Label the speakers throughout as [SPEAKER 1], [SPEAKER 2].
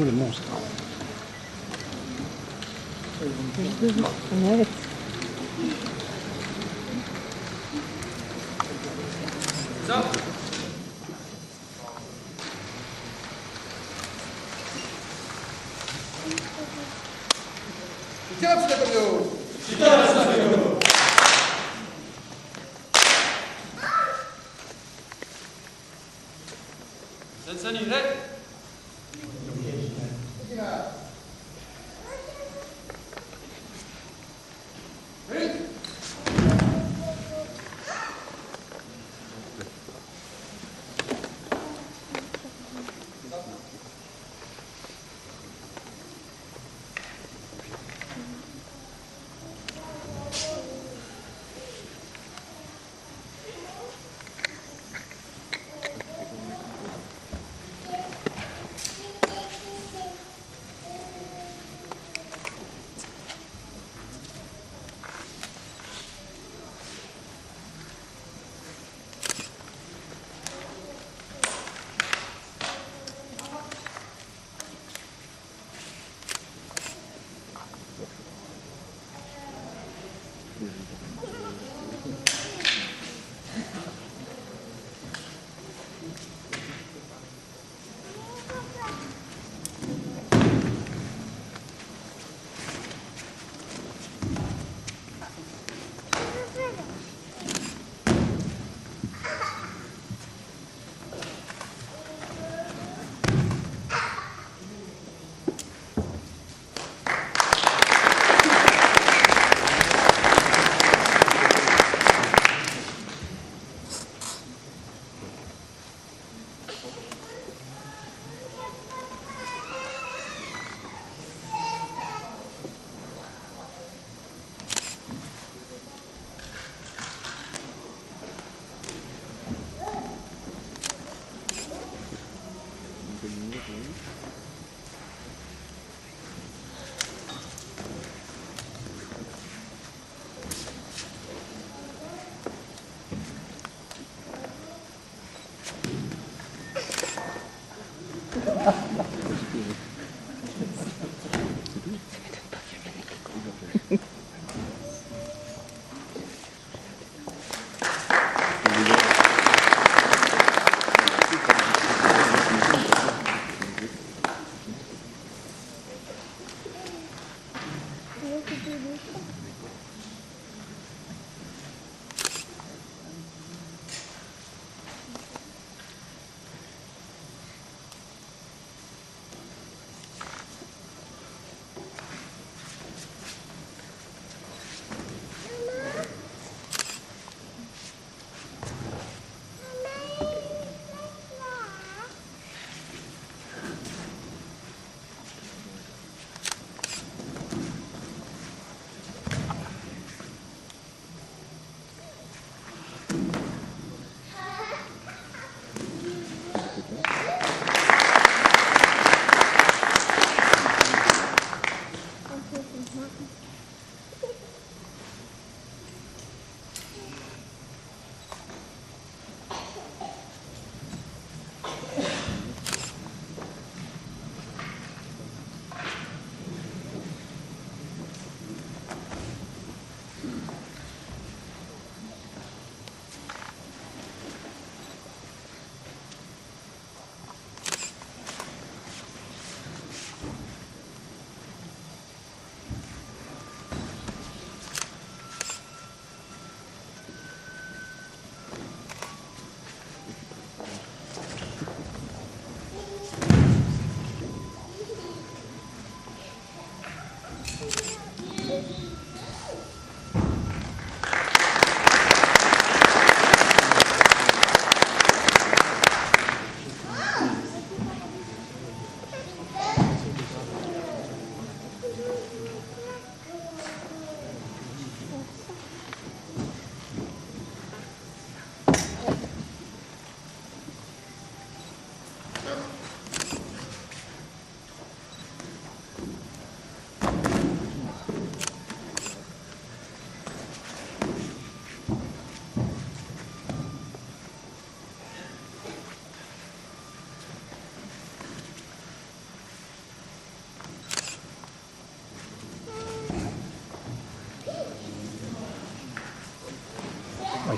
[SPEAKER 1] fou les monstres.
[SPEAKER 2] Ouais.
[SPEAKER 3] Ça. Tiens, petit Antonio. Sensani, red.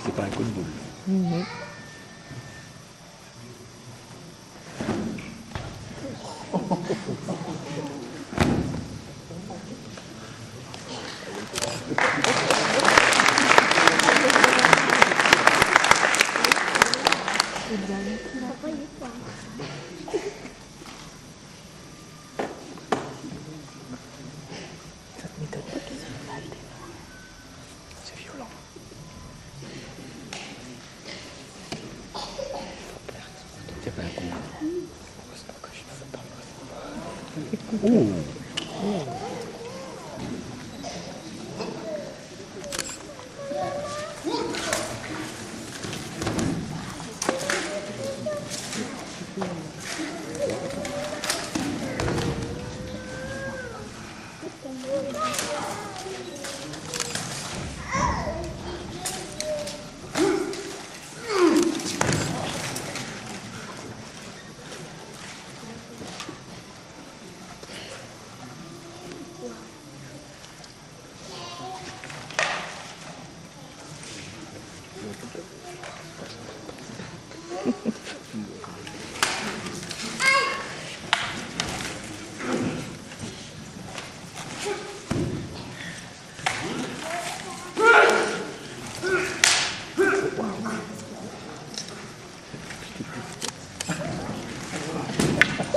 [SPEAKER 1] c'est pas un coup de boule.
[SPEAKER 2] Ça te m'étonne pas qu'ils aient mal des mains.
[SPEAKER 1] C'est violent. C'est pas un coup.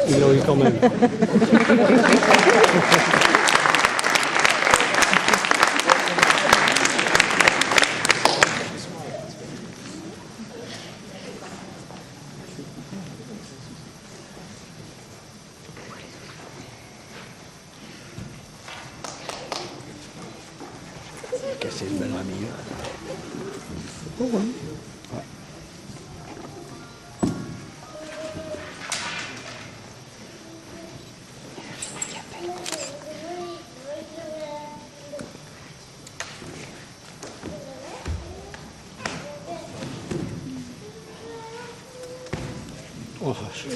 [SPEAKER 4] Ils l'ont eu quand même.
[SPEAKER 1] Casser une belle ramille.
[SPEAKER 4] Oh, vache.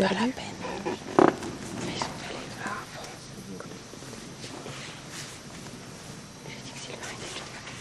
[SPEAKER 2] pas la peine. Mais ils sont allés voir. Je dis que Sylvain était déjà parti.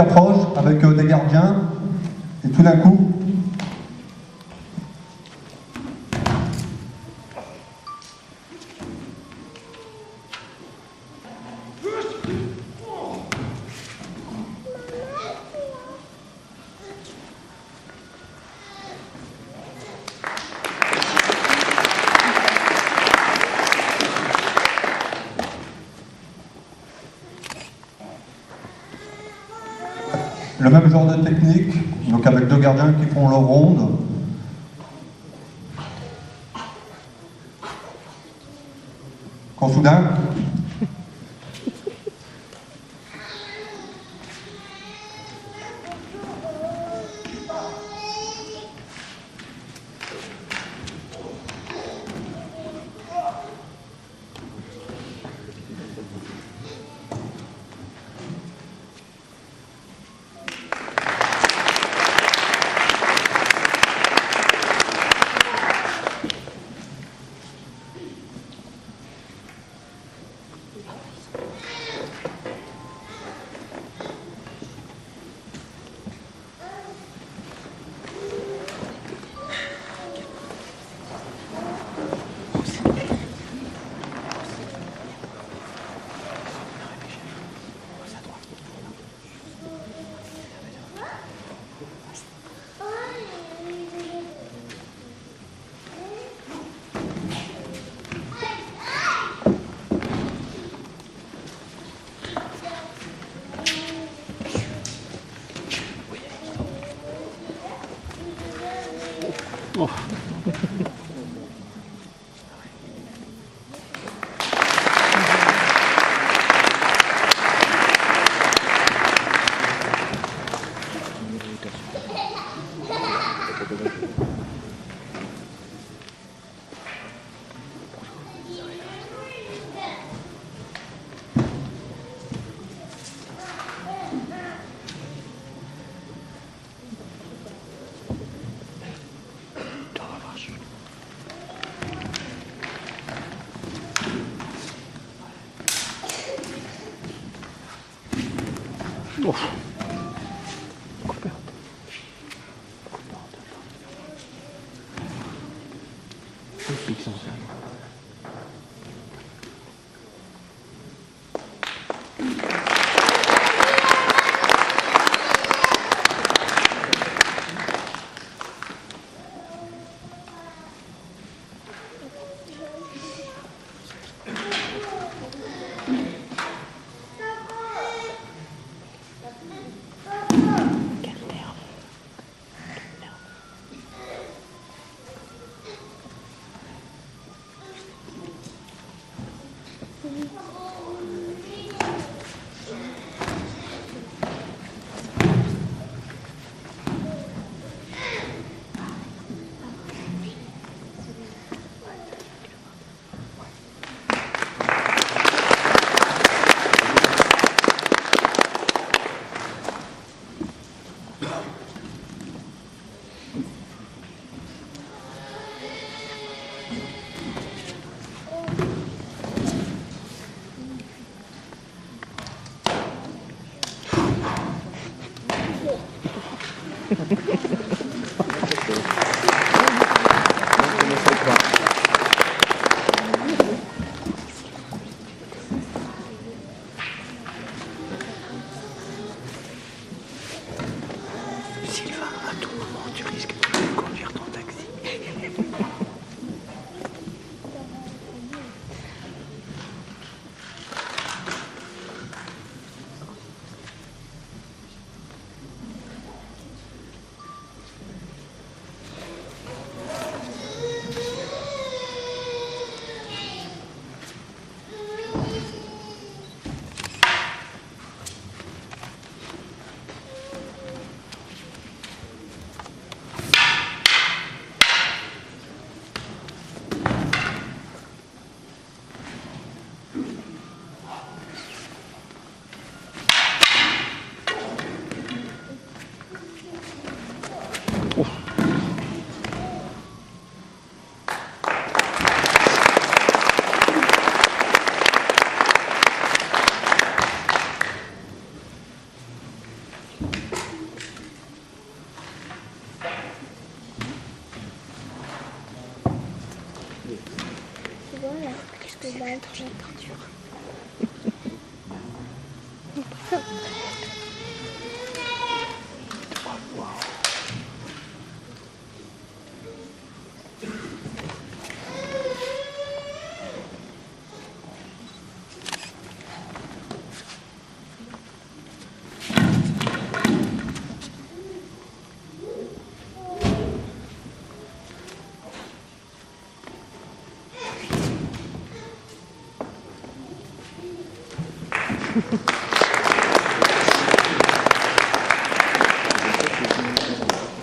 [SPEAKER 5] approche avec des gardiens, et tout d'un coup, le même genre de technique, donc avec deux gardiens qui font leur ronde. Quand soudain,
[SPEAKER 4] Oh. Oh.
[SPEAKER 1] Sylvain, à tout moment, tu risques de conduire ton taxi.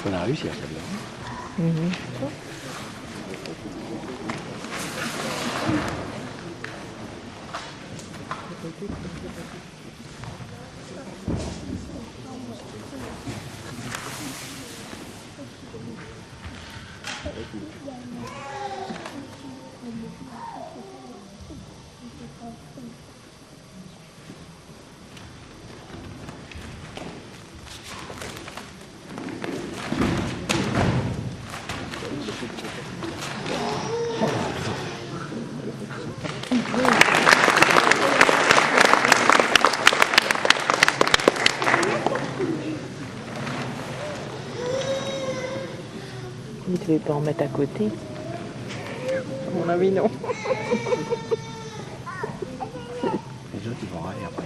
[SPEAKER 1] On a réussi à celle-là.
[SPEAKER 2] Il ne devait pas en mettre à côté. À mon avis, non.
[SPEAKER 1] Les autres, ils vont râler après.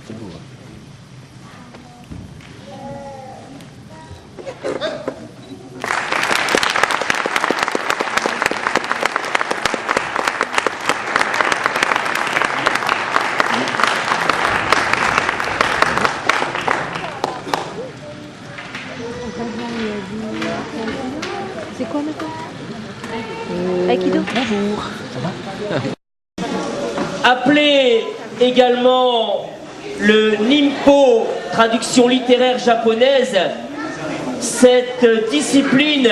[SPEAKER 1] C'est beau, hein.
[SPEAKER 2] C'est quoi maintenant Aikido.
[SPEAKER 1] Bonjour. Ça va?
[SPEAKER 6] Appelé également le Nimpo, traduction littéraire japonaise, cette discipline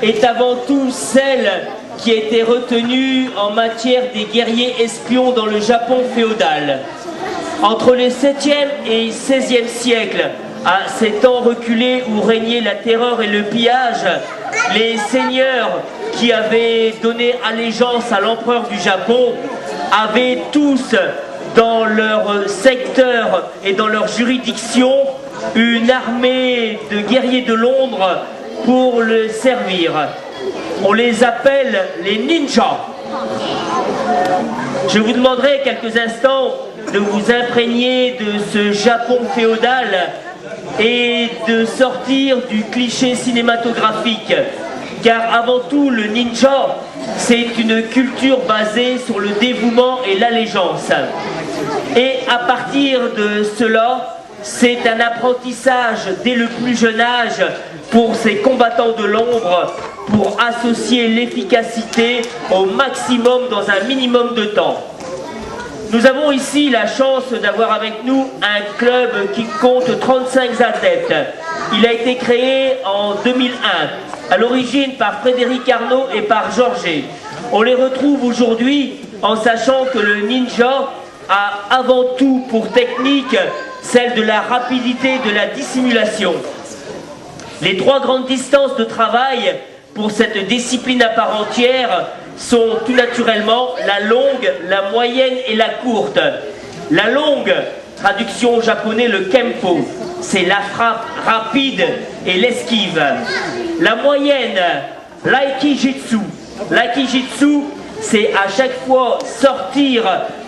[SPEAKER 6] est avant tout celle qui a été retenue en matière des guerriers espions dans le Japon féodal. Entre les 7e et 16e siècles, à ces temps reculés où régnait la terreur et le pillage, les seigneurs qui avaient donné allégeance à l'empereur du Japon avaient tous dans leur secteur et dans leur juridiction une armée de guerriers de l'ombre pour le servir. On les appelle les ninjas. Je vous demanderai quelques instants de vous imprégner de ce Japon féodal et de sortir du cliché cinématographique. Car avant tout, le ninja, c'est une culture basée sur le dévouement et l'allégeance. Et à partir de cela, c'est un apprentissage dès le plus jeune âge pour ces combattants de l'ombre, pour associer l'efficacité au maximum dans un minimum de temps. Nous avons ici la chance d'avoir avec nous un club qui compte 35 adeptes. Il a été créé en 2001, à l'origine par Frédéric Arnaud et par Georges. On les retrouve aujourd'hui en sachant que le ninja a avant tout pour technique celle de la rapidité et de la dissimulation. Les trois grandes distances de travail pour cette discipline à part entière sont tout naturellement la longue, la moyenne et la courte. La longue, traduction au japonais le kempo, c'est la frappe rapide et l'esquive. La moyenne, l'aikijitsu. L'aikijitsu, c'est à chaque fois sortir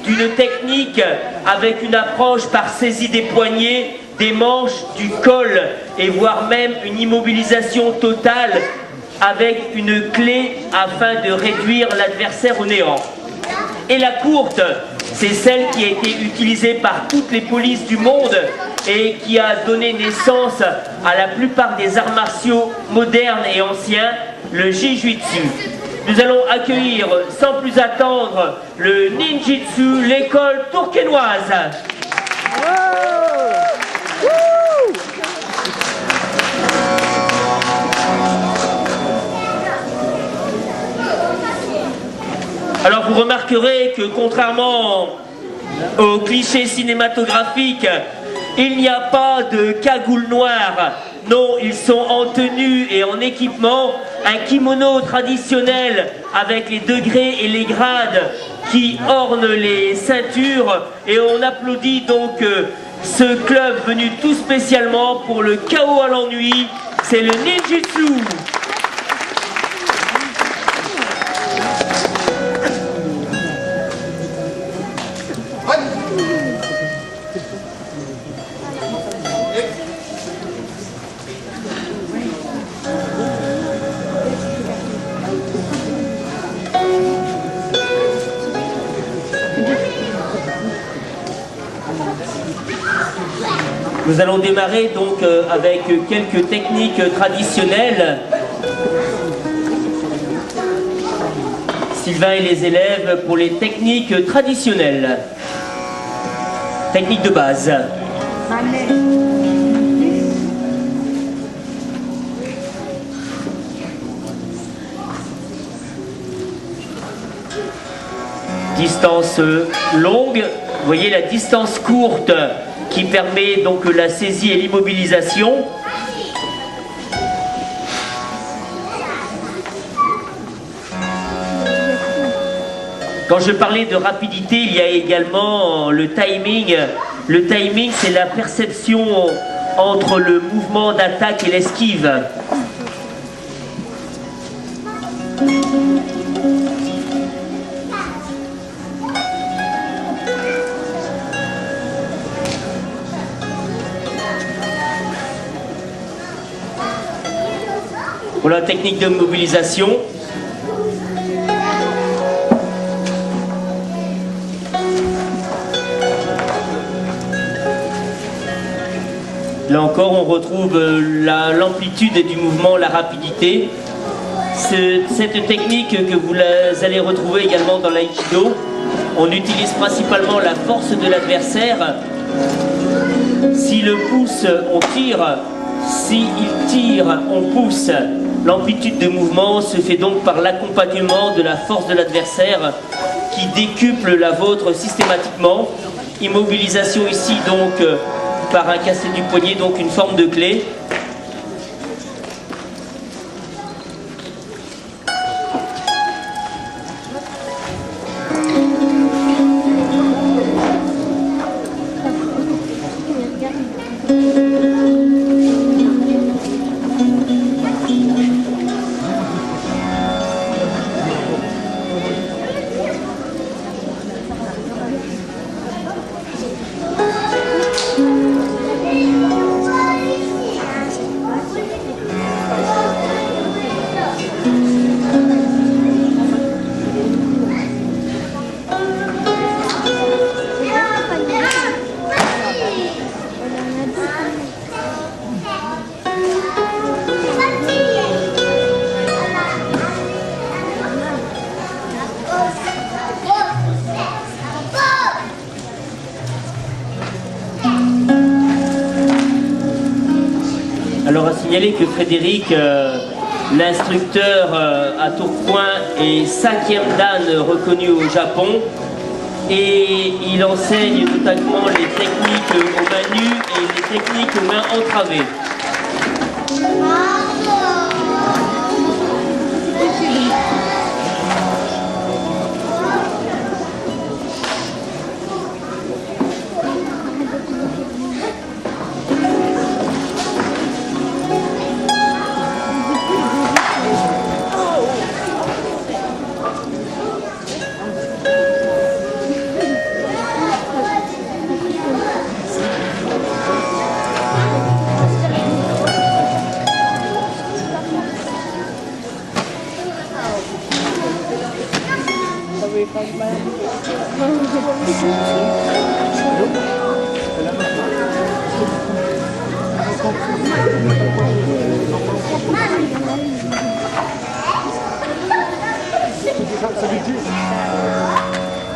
[SPEAKER 6] d'une technique avec une approche par saisie des poignets, des manches, du col et voire même une immobilisation totale avec une clé afin de réduire l'adversaire au néant. Et la courte, c'est celle qui a été utilisée par toutes les polices du monde et qui a donné naissance à la plupart des arts martiaux modernes et anciens, le Jiu-Jitsu. Nous allons accueillir sans plus attendre le Ninjitsu, l'école tourquenoise. Alors vous remarquerez que contrairement aux clichés cinématographiques, il n'y a pas de cagoule noire. Non, ils sont en tenue et en équipement, un kimono traditionnel avec les degrés et les grades qui ornent les ceintures, et on applaudit donc ce club venu tout spécialement pour le KO à l'ennui, c'est le Ninjitsu. Nous allons démarrer donc avec quelques techniques traditionnelles. Sylvain et les élèves pour les techniques traditionnelles. Technique de base. Distance longue, vous voyez la distance courte qui permet donc la saisie et l'immobilisation. Quand je parlais de rapidité, il y a également le timing. Le timing, c'est la perception entre le mouvement d'attaque et l'esquive. Pour la technique de mobilisation, là encore on retrouve l'amplitude du mouvement, la rapidité. Cette technique que vous allez retrouver également dans l'aïkido, on utilise principalement la force de l'adversaire. Si le pouce, on tire. Si il tire, on pousse. L'amplitude de mouvement se fait donc par l'accompagnement de la force de l'adversaire qui décuple la vôtre systématiquement. Immobilisation ici donc par un cassé du poignet, donc une forme de clé. Alors à signaler que Frédéric, l'instructeur à Tourcoing, est 5e dan reconnu au Japon et il enseigne notamment les techniques aux mains nues et les techniques aux mains entravées.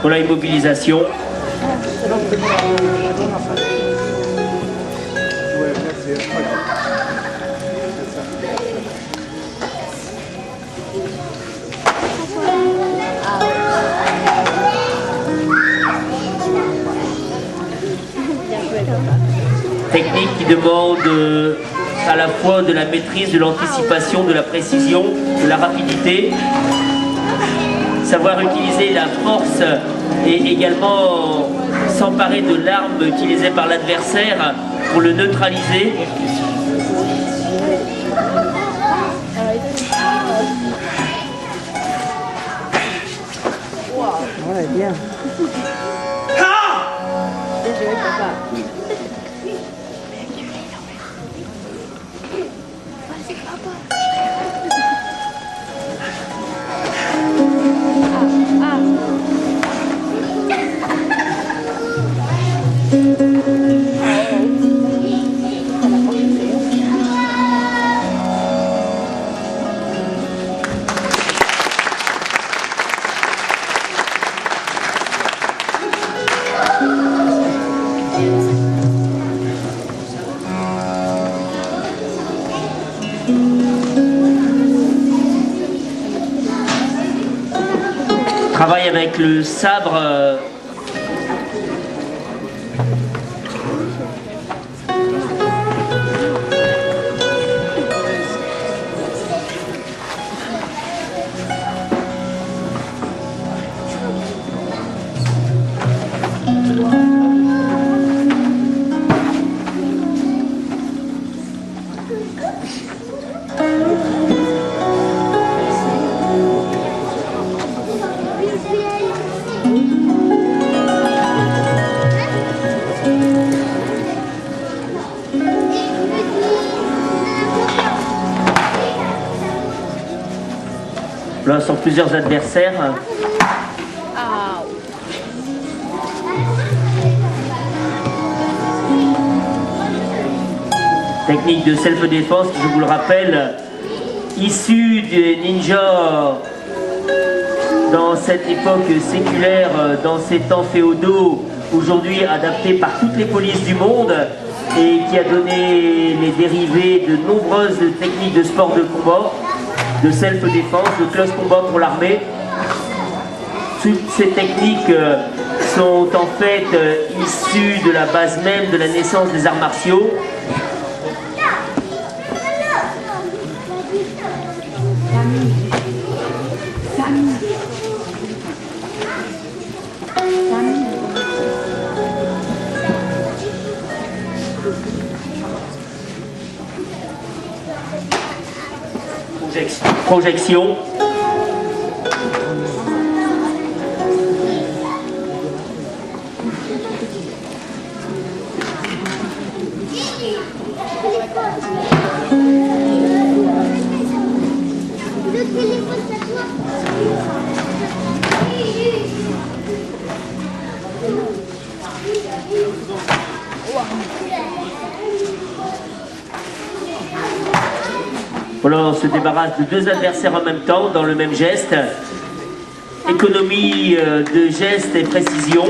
[SPEAKER 6] pour la immobilisation. Technique qui demande à la fois de la maîtrise, de l'anticipation, de la précision, de la rapidité. Savoir utiliser la force et également s'emparer de l'arme utilisée par l'adversaire pour le neutraliser.
[SPEAKER 2] Ouais, bien. Désolé, papa.
[SPEAKER 6] Travaille avec le sabre. Là sont plusieurs adversaires. Technique de self-défense, je vous le rappelle, issue des ninjas dans cette époque séculaire, dans ces temps féodaux, aujourd'hui adaptée par toutes les polices du monde et qui a donné les dérivés de nombreuses techniques de sport de combat, de self-défense, de close combat pour l'armée. Toutes ces techniques sont en fait issues de la base même de la naissance des arts martiaux. Projection. Voilà, on se débarrasse de deux adversaires en même temps, dans le même geste. Économie de geste et précision.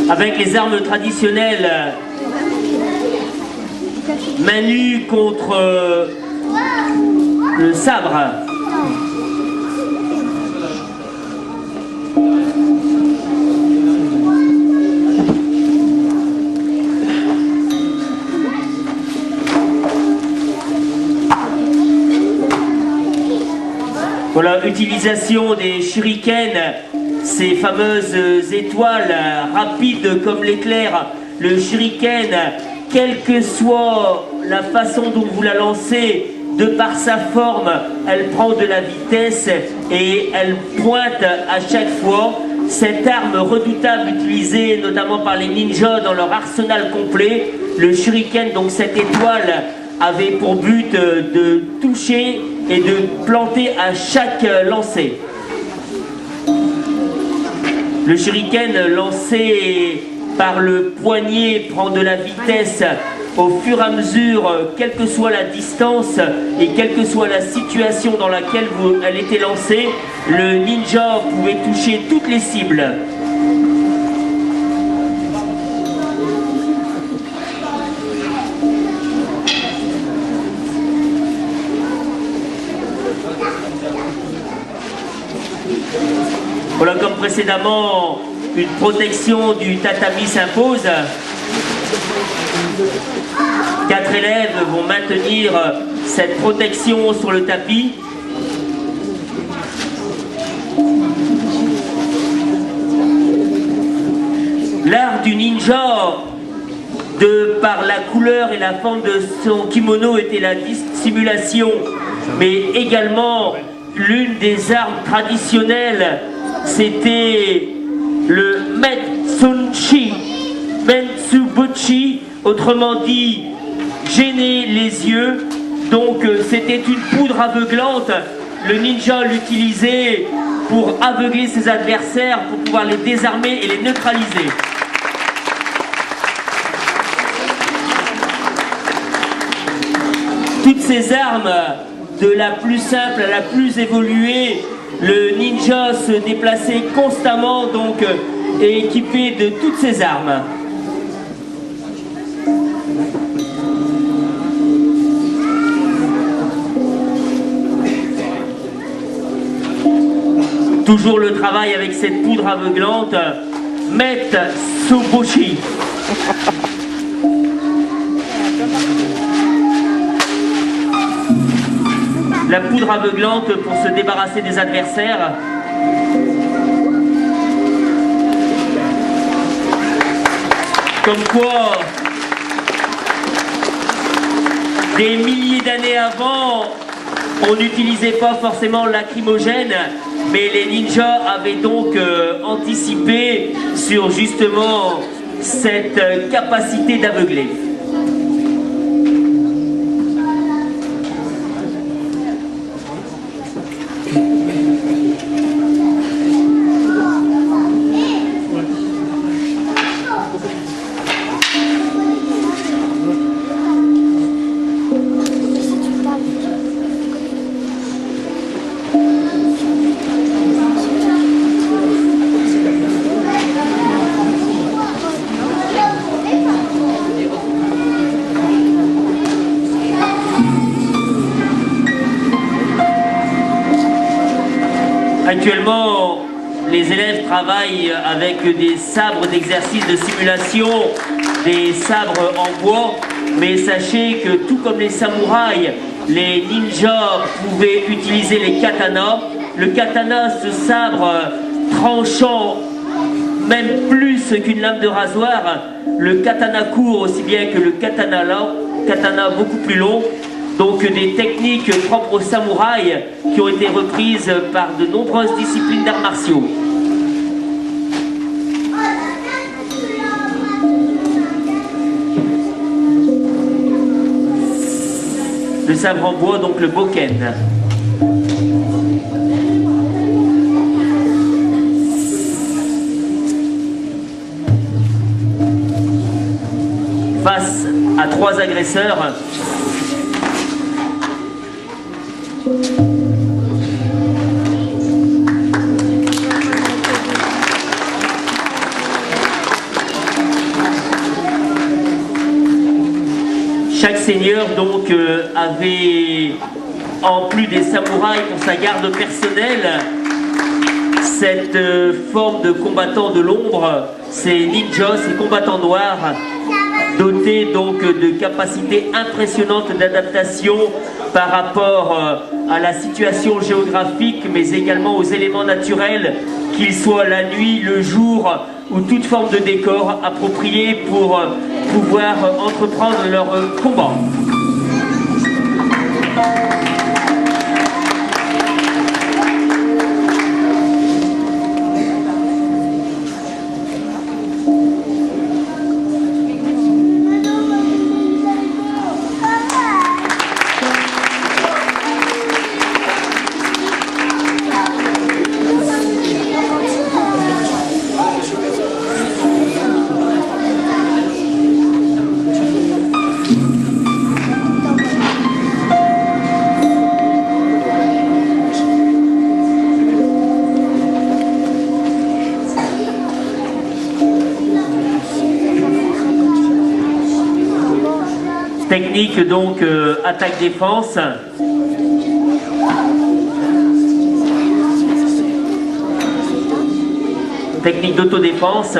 [SPEAKER 6] Avec les armes traditionnelles, main nue contre le sabre. Voilà, utilisation des shurikens, ces fameuses étoiles rapides comme l'éclair. Le shuriken, quelle que soit la façon dont vous la lancez, de par sa forme, elle prend de la vitesse et elle pointe à chaque fois. Cette arme redoutable utilisée notamment par les ninjas dans leur arsenal complet, le shuriken, donc cette étoile, avait pour but de toucher et de planter à chaque lancer. Le shuriken lancé par le poignet prend de la vitesse au fur et à mesure, quelle que soit la distance et quelle que soit la situation dans laquelle elle était lancée, le ninja pouvait toucher toutes les cibles. Voilà, comme précédemment, une protection du tatami s'impose. 4 élèves vont maintenir cette protection sur le tapis. L'art du ninja, de par la couleur et la forme de son kimono, était la dissimulation, mais également l'une des armes traditionnelles, c'était le Metsubuchi, autrement dit gêner les yeux. Donc c'était une poudre aveuglante. Le ninja l'utilisait pour aveugler ses adversaires, pour pouvoir les désarmer et les neutraliser. Toutes ces armes, de la plus simple à la plus évoluée, le ninja se déplaçait constamment, donc et équipé de toutes ces armes. Toujours le travail avec cette poudre aveuglante, Metsubuchi. La poudre aveuglante pour se débarrasser des adversaires. Comme quoi, des milliers d'années avant, on n'utilisait pas forcément lacrymogène, mais les ninjas avaient donc anticipé sur justement cette capacité d'aveugler. Actuellement, les élèves travaillent avec des sabres d'exercice de simulation, des sabres en bois, mais sachez que tout comme les samouraïs, les ninjas pouvaient utiliser les katanas. Le katana, ce sabre tranchant même plus qu'une lame de rasoir, le katana court aussi bien que le katana long, katana beaucoup plus long. Donc des techniques propres aux samouraïs qui ont été reprises par de nombreuses disciplines d'arts martiaux. Le sabre en bois, donc le bokken. Face à 3 agresseurs, chaque seigneur donc avait, en plus des samouraïs pour sa garde personnelle, cette forme de combattant de l'ombre, ces ninjas, ces combattants noirs, dotés donc de capacités impressionnantes d'adaptation par rapport à la situation géographique, mais également aux éléments naturels, qu'ils soient la nuit, le jour ou toute forme de décor approprié pour pouvoir entreprendre leur combat. Technique donc attaque-défense. Technique d'autodéfense.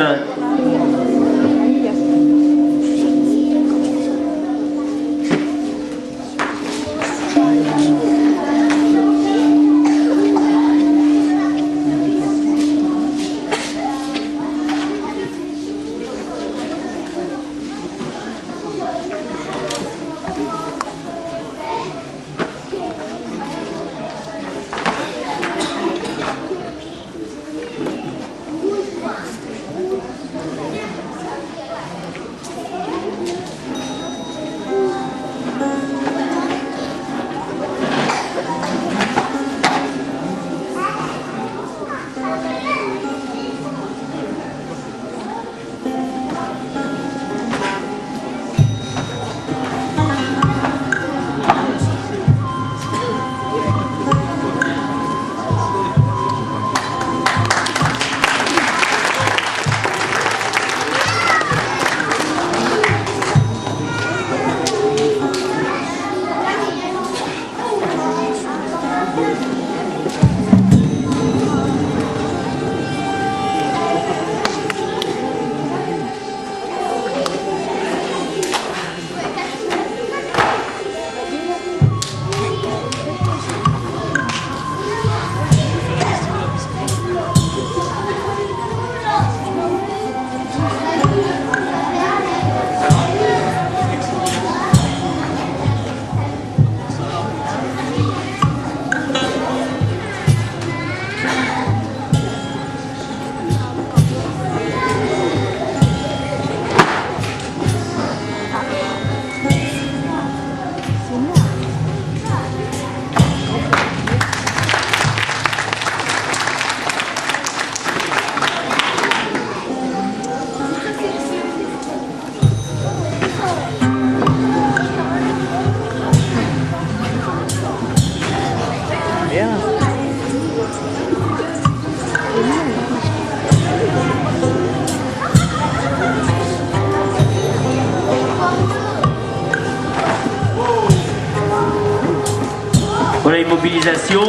[SPEAKER 6] Voilà une mobilisation.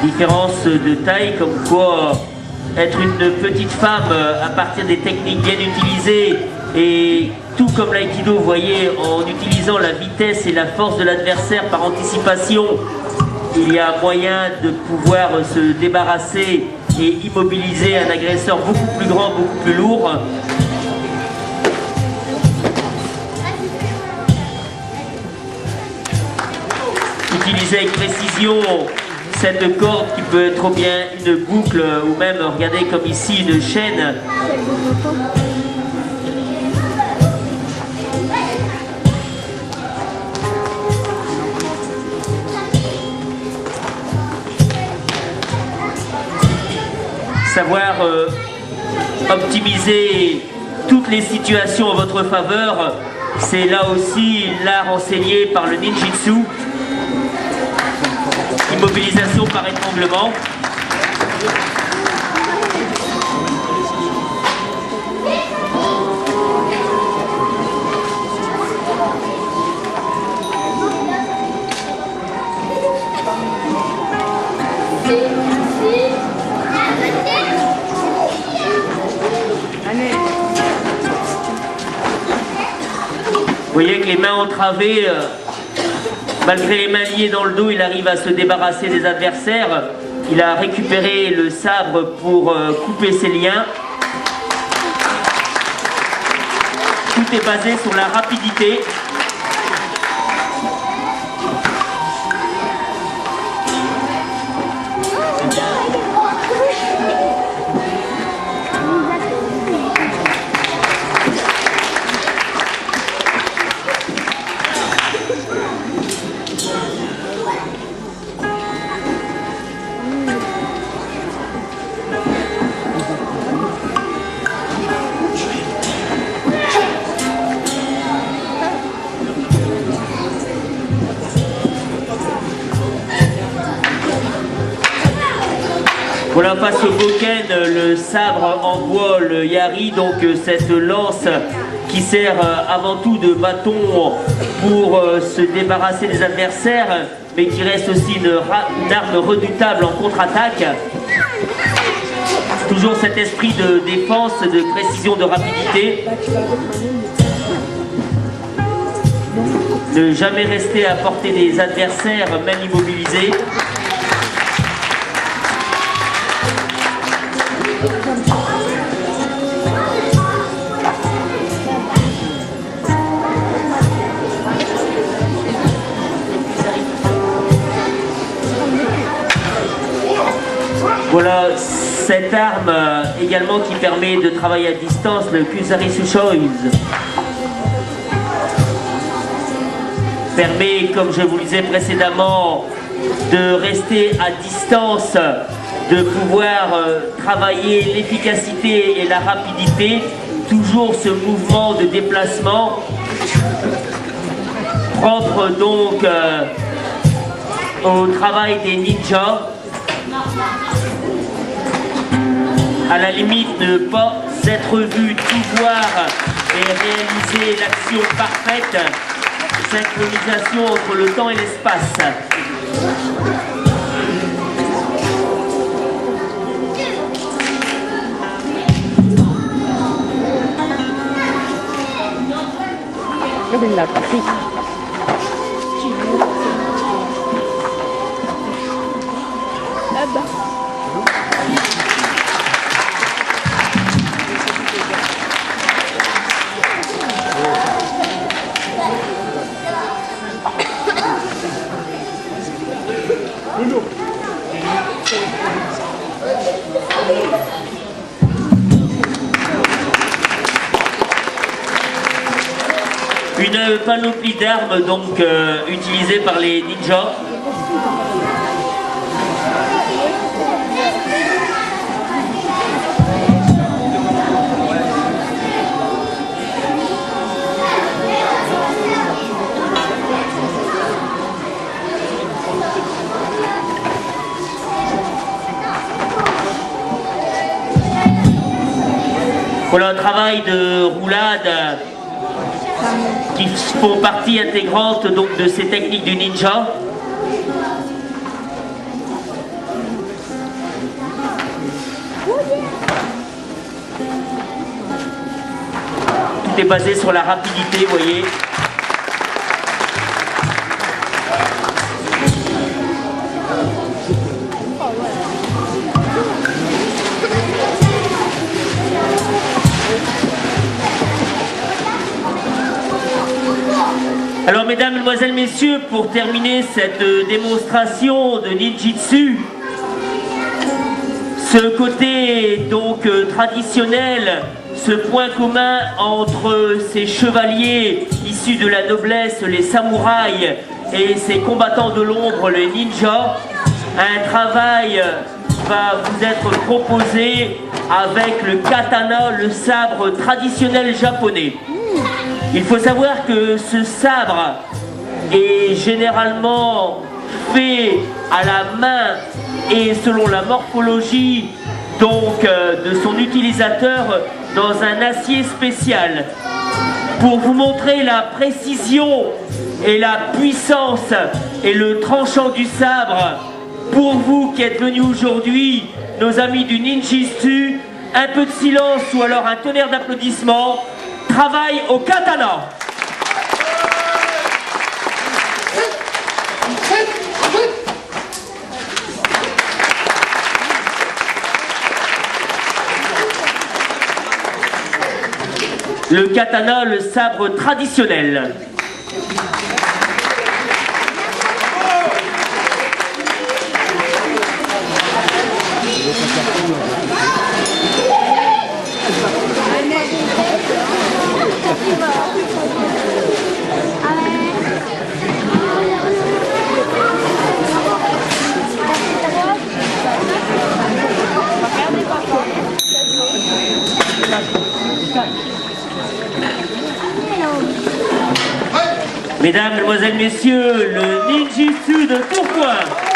[SPEAKER 6] Différence de taille, comme quoi être une petite femme à partir des techniques bien utilisées et tout comme l'aïkido, vous voyez, en utilisant la vitesse et la force de l'adversaire par anticipation, il y a moyen de pouvoir se débarrasser et immobiliser un agresseur beaucoup plus grand, beaucoup plus lourd. Utiliser avec précision cette corde qui peut être bien une boucle ou même, regardez comme ici, une chaîne. Savoir optimiser toutes les situations en votre faveur, c'est là aussi l'art enseigné par le ninjitsu. Immobilisation par étranglement. Vous voyez que les mains entravées, malgré les mains liées dans le dos, il arrive à se débarrasser des adversaires. Il a récupéré le sabre pour couper ses liens. Tout est basé sur la rapidité. Voilà, face au Boken, le sabre en bois, le Yari, donc cette lance qui sert avant tout de bâton pour se débarrasser des adversaires, mais qui reste aussi une arme redoutable en contre-attaque. Toujours cet esprit de défense, de précision, de rapidité. Ne jamais rester à portée des adversaires, même immobilisés. Voilà cette arme également qui permet de travailler à distance, le Kusari Sushoiz. Permet, comme je vous le disais précédemment, de rester à distance, de pouvoir travailler l'efficacité et la rapidité, toujours ce mouvement de déplacement propre donc au travail des ninjas. À la limite, ne pas être vu, tout voir et réaliser l'action parfaite, synchronisation entre le temps et l'espace.
[SPEAKER 2] Il l'a pris. Là-bas.
[SPEAKER 6] Une panoplie d'armes donc utilisée par les ninjas. Voilà un travail de roulade qui font partie intégrante donc de ces techniques du ninja. Tout est basé sur la rapidité, vous voyez. Alors mesdames, mesdemoiselles, messieurs, pour terminer cette démonstration de ninjitsu, ce côté donc traditionnel, ce point commun entre ces chevaliers issus de la noblesse, les samouraïs, et ces combattants de l'ombre, les ninjas, un travail va vous être proposé avec le katana, le sabre traditionnel japonais. Il faut savoir que ce sabre est généralement fait à la main et selon la morphologie donc de son utilisateur dans un acier spécial. Pour vous montrer la précision et la puissance et le tranchant du sabre, pour vous qui êtes venus aujourd'hui, nos amis du ninjitsu, un peu de silence ou alors un tonnerre d'applaudissements. Travail au katana. Le katana, le sabre traditionnel. Mesdames, mesdemoiselles, messieurs, le ninjitsu de Tourcoing.